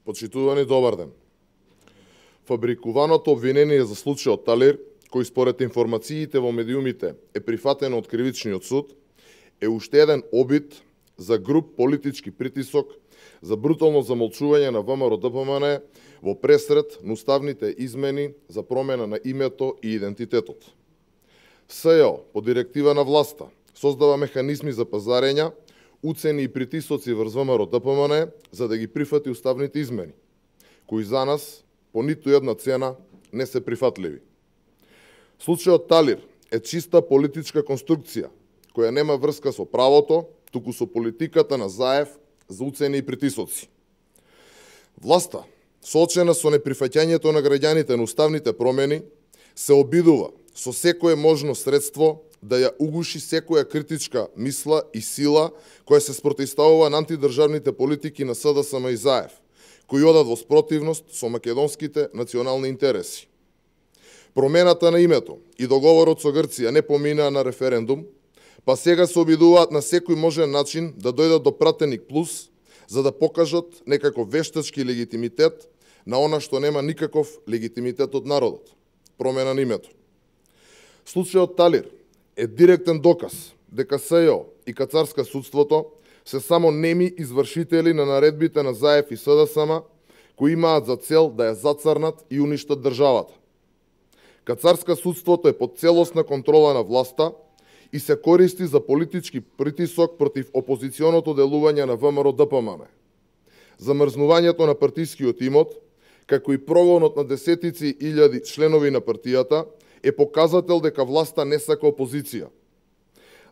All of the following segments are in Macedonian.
Почитувани, добар ден. Фабрикуваното обвинение за случајот Талир, кој според информациите во медиумите е прифатено од кривичниот суд, е уште еден обид за груб политички притисок за брутално замолчување на ВМРО-ДПМН во пресред на уставните измени за промена на името и идентитетот. СЈО, по директива на власта, создава механизми за пазарења, уцени и притисоци врз ВМРО-ДПМН за да ги прифати уставните измени, кои за нас по ниту една цена не се прифатливи. Случајот Талир е чиста политичка конструкција, која нема врска со правото, туку со политиката на Заев за уцени и притисоци. Власта, соочена со неприфаќањето на граѓаните на уставните промени, се обидува со секое можно средство да ја угуши секоја критичка мисла и сила која се спротивставува на антидржавните политики на СДСМ и Заев, кои одат во спротивност со македонските национални интереси. Промената на името и договорот со Грција не поминаа на референдум, па сега се обидуваат на секој можен начин да дојдат до пратеник плюс, за да покажат некаков вештачки легитимитет на она што нема никаков легитимитет од народот. Промена на името. Случајот Талир е директен доказ дека СЈО и кацарска судството се само неми извршители на наредбите на Заев и СДСМ, кои имаат за цел да ја зацрнат и уништат државата. Кацарска судството е под целосна контрола на власта и се користи за политички притисок против опозиционото делување на ВМРО-ДПМН. Замрзнувањето на партискиот имот, како и прогонот на десетици илјади членови на партијата, е показател дека власта не сака опозиција.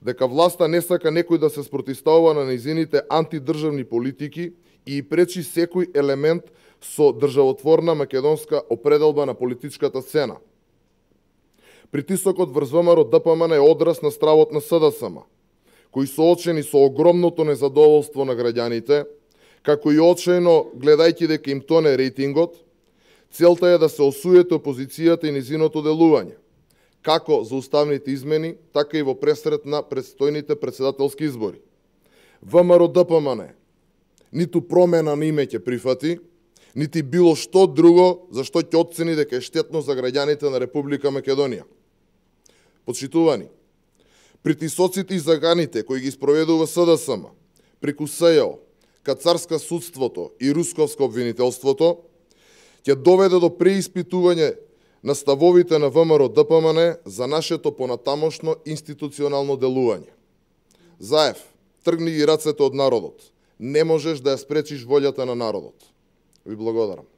Дека власта не сака некој да се спротивставува на нејзините антидржавни политики и пречи секој елемент со државотворна македонска определба на политичката сцена. Притисокот врз ВМРО-ДПМН е одраз на стравот на СДСМ, кои соочени со огромното незадоволство на граѓаните, како и очајно гледајќи дека им тоне рейтингот, целта е да се осуете опозицијата и низиното делување, како за уставните измени, така и во пресред на предстојните председателски избори. ВМРО-ДПМН ниту промена на име ќе прифати, нити било што друго за што ќе оцени дека е штетно за граѓаните на Република Македонија. Почитувани, притисоците и заганите кои ги спроведува СДСМ преку СЈО, кацарска судството и русковско обвинителството ќе доведе до преиспитување на ставовите на ВМРО-ДПМН за нашето понатамошно институционално делување. Заев, тргни ги рацете од народот. Не можеш да ја спречиш волјата на народот. Ви благодарам.